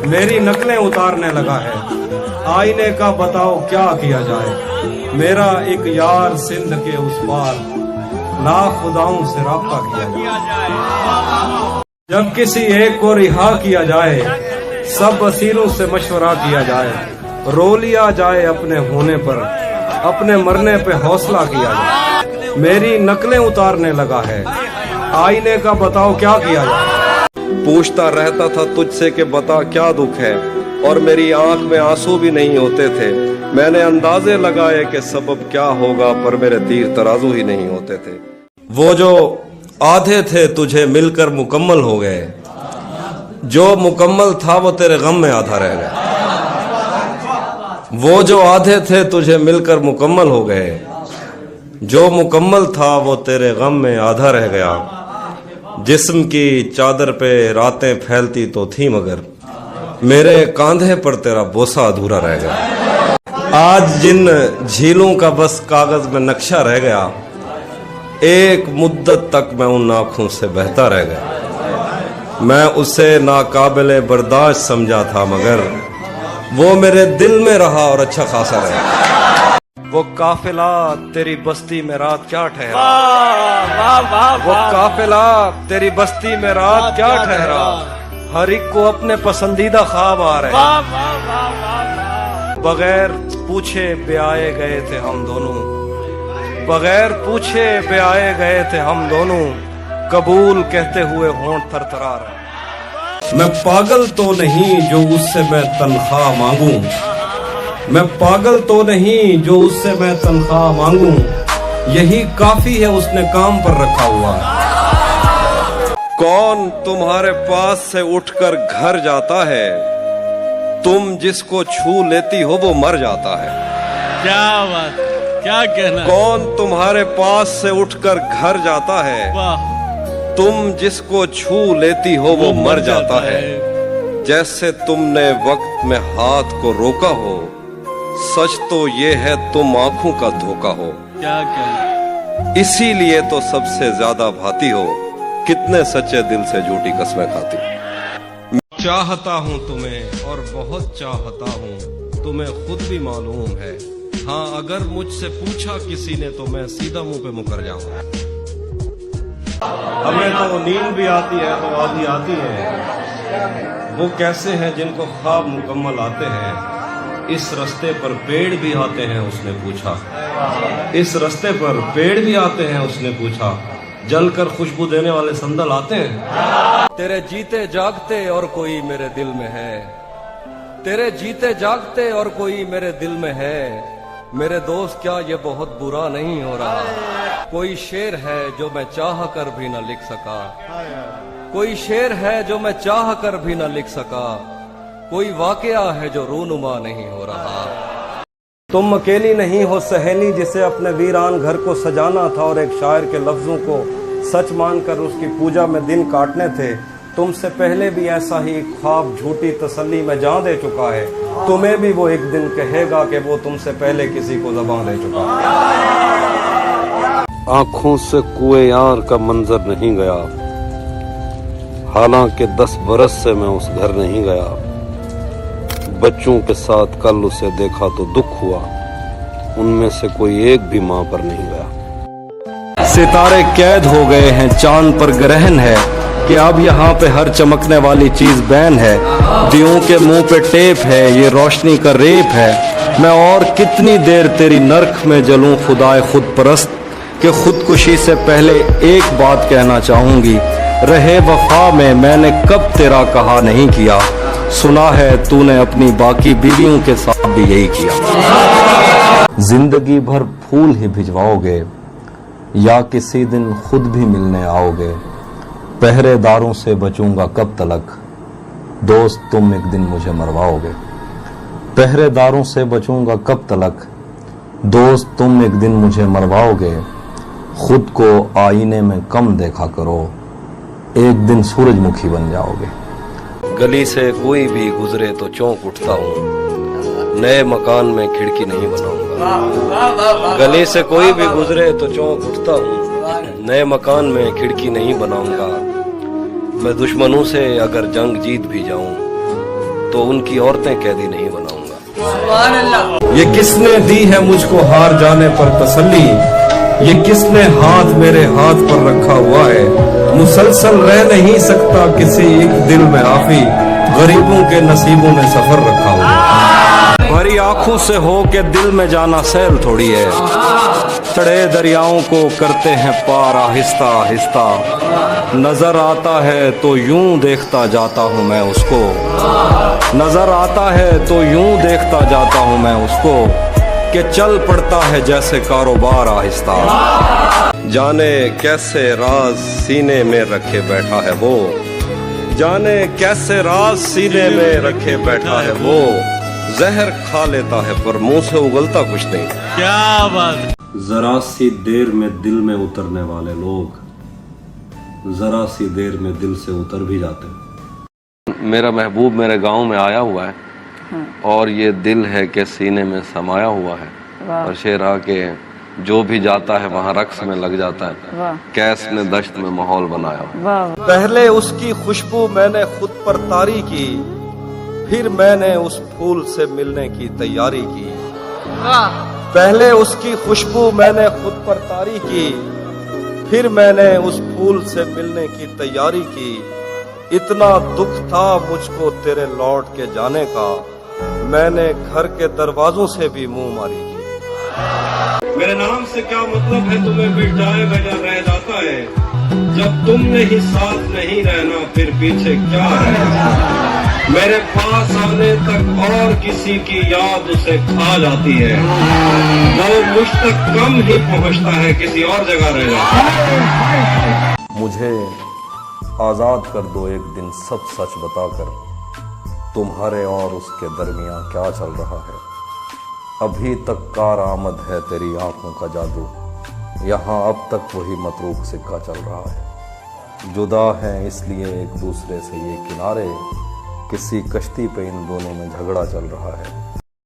मेरी नकलें उतारने लगा है। आईने का बताओ क्या किया जाए। मेरा एक यार सिंध के उस पार, लाख खुदाओं से राब्ता किया जाए। जब किसी एक को रिहा किया जाए, सब असीरों से मशवरा किया जाए। रो लिया जाए अपने होने पर, अपने मरने पे हौसला किया जाए। मेरी नकलें उतारने लगा है। आईने का बताओ क्या किया जाए। पूछता रहता था तुझसे कि बता क्या दुख है, और मेरी आंख में आंसू भी नहीं होते थे। मैंने अंदाजे लगाए कि सबब क्या होगा, पर मेरे तीर तराजू ही नहीं होते थे। वो जो आधे थे तुझे मिलकर मुकम्मल हो गए, जो मुकम्मल था वो तेरे गम में आधा रह गया। वो जो आधे थे तुझे मिलकर मुकम्मल हो गए, जो मुकम्मल था वो तेरे गम में आधा रह गया। जिस्म की चादर पे रातें फैलती तो थी, मगर मेरे कांधे पर तेरा बोसा अधूरा रह गया। आज जिन झीलों का बस कागज में नक्शा रह गया, एक मुद्दत तक मैं उन आंखों से बहता रह गया। मैं उसे नाकाबिले बर्दाश्त समझा था, मगर वो मेरे दिल में रहा और अच्छा खासा रहा। वो काफिला तेरी बस्ती में रात क्या ठहरा, वो काफिला तेरी बस्ती में रात क्या ठहरा। हर एक को अपने पसंदीदा ख्वाब आ रहे, बगैर पूछे ब्याए गए थे हम दोनों, बगैर पूछे ब्याए गए थे हम दोनों। कबूल कहते हुए होंठ थरथरा रहे। मैं पागल तो नहीं जो उससे मैं तनख्वाह मांगू, मैं पागल तो नहीं जो उससे मैं तनख्वाह मांगू। यही काफी है उसने काम पर रखा हुआ। कौन तुम्हारे पास से उठकर घर जाता है, तुम जिसको छू लेती हो वो मर जाता है। क्या बात, क्या कहना। कौन तुम्हारे पास से उठकर घर जाता है, वाह। तुम जिसको छू लेती हो वो मर जाता है। जैसे तुमने वक्त में हाथ को रोका हो, सच तो ये है तुम आंखों का धोखा हो। क्या कहना। इसीलिए तो सबसे ज्यादा भाती हो, कितने सच्चे दिल से झूठी कस्में खाती। चाहता हूँ तुम्हें और बहुत चाहता हूँ, तुम्हें खुद भी मालूम है। हाँ, अगर मुझसे पूछा किसी ने तो मैं सीधा मुंह पे मुकर जाऊंगा। हमें तो नींद भी आती है तो आधी आती है। वो कैसे हैं जिनको ख्वाब मुकम्मल आते हैं। इस रास्ते पर पेड़ भी आते हैं उसने पूछा, इस रास्ते पर पेड़ भी आते हैं उसने पूछा। जलकर खुशबू देने वाले संदल आते हैं। तेरे जीते जागते और कोई मेरे दिल में है, तेरे जीते जागते और कोई मेरे दिल में है। मेरे दोस्त क्या ये बहुत बुरा नहीं हो रहा। कोई शेर है जो मैं चाह कर भी न लिख सका, कोई शेर है जो मैं चाह कर भी न लिख सका। कोई वाकया है जो रूनुमा नहीं हो रहा। तुम अकेली नहीं हो सहेली जिसे अपने वीरान घर को सजाना था, और एक शायर के लफ्जों को सच मानकर उसकी पूजा में दिन काटने थे। तुमसे पहले भी ऐसा ही ख्वाब झूठी तसल्ली में जान दे चुका है। तुम्हें भी वो एक दिन कहेगा कि वो तुमसे पहले किसी को ज़बान दे चुका है। आंखों से कुएं यार का मंजर नहीं गया, हालांकि 10 बरस से मैं उस घर नहीं गया। बच्चों के साथ कल उसे देखा तो दुख हुआ, उनमें से कोई एक भी मां पर नहीं गया। सितारे कैद हो गए हैं, चांद पर ग्रहण है कि अब यहाँ पे हर चमकने वाली चीज बैन है। दियों के मुंह पे टेप है, ये रोशनी का रेप है। मैं और कितनी देर तेरी नर्क में जलूं खुदाए खुद परस्त, कि खुदकुशी से पहले एक बात कहना चाहूंगी। रहे वफा में मैंने कब तेरा कहा नहीं किया, सुना है तूने अपनी बाकी बीवियों के साथ भी यही किया। जिंदगी भर फूल ही भिजवाओगे या किसी दिन खुद भी मिलने आओगे। पहरेदारों से बचूंगा कब तलक, दोस्त तुम एक दिन मुझे मरवाओगे। पहरेदारों से बचूंगा कब तलक, दोस्त तुम एक दिन मुझे मरवाओगे। खुद को आईने में कम देखा करो, एक दिन सूरजमुखी बन जाओगे। गली से कोई भी गुजरे तो चौंक उठता हूँ, नए मकान में खिड़की नहीं बनाऊंगा। गली से कोई भी गुजरे तो चौंक उठता हूँ, नए मकान में खिड़की नहीं बनाऊंगा। मैं दुश्मनों से अगर जंग जीत भी जाऊं, तो उनकी औरतें कैदी नहीं बनाऊंगा। ये किसने दी है मुझको हार जाने पर तसल्ली, ये किसने हाथ मेरे हाथ पर रखा हुआ है। मुसलसल रह नहीं सकता किसी एक दिल में आफी, गरीबों के नसीबों ने सफर रखा हुआ है। भरी आंखों से हो के दिल में जाना सैल थोड़ी है, चढ़े दरियाओं को करते हैं पार आहिस्ता आहिस्ता। नजर आता है तो यूं देखता जाता हूँ मैं उसको, नजर आता है तो यूं देखता जाता हूँ मैं उसको, कि चल पड़ता है जैसे कारोबार आहिस्ता। जाने कैसे राज सीने में रखे बैठा है वो, जाने कैसे राज सीने में रखे बैठा है वो। जहर खा लेता है पर मुंह से उगलता कुछ नहीं। क्या बात। जरा सी देर में दिल में उतरने वाले लोग जरा सी देर में दिल से उतर भी जाते हैं। मेरा महबूब मेरे गांव में आया हुआ है, और ये दिल है कि सीने में समाया हुआ है। और शेर आके जो भी जाता है वहाँ रक्स में लग जाता है। कैस ने दश्त में माहौल बनाया हुआ। पहले उसकी खुशबू मैंने खुद पर तारी की, फिर मैंने उस फूल से मिलने की तैयारी की। पहले उसकी खुशबू मैंने खुद पर तारी की, फिर मैंने उस फूल से मिलने की तैयारी की। इतना दुख था मुझको तेरे लौट के जाने का, मैंने घर के दरवाजों से भी मुंह मारी की। मेरे नाम से क्या मतलब है तुम्हें मिट जाएगा या रह जाता है, जब तुमने ही साथ नहीं रहना फिर पीछे क्या है। मेरे पास आने तक और किसी की याद उसे खा जाती है, वो मुझ तक कम ही पहुंचता है किसी और जगह रह जाता है। मुझे आजाद कर दो एक दिन सब सच बताकर, तुम्हारे और उसके दरमियां क्या चल रहा है। अभी तक कार आमद है तेरी आंखों का जादू, यहाँ अब तक वही मतरूक सिक्का चल रहा है। जुदा हैं इसलिए एक दूसरे से ये किनारे, किसी कश्ती पे इन दोनों में झगड़ा चल रहा है।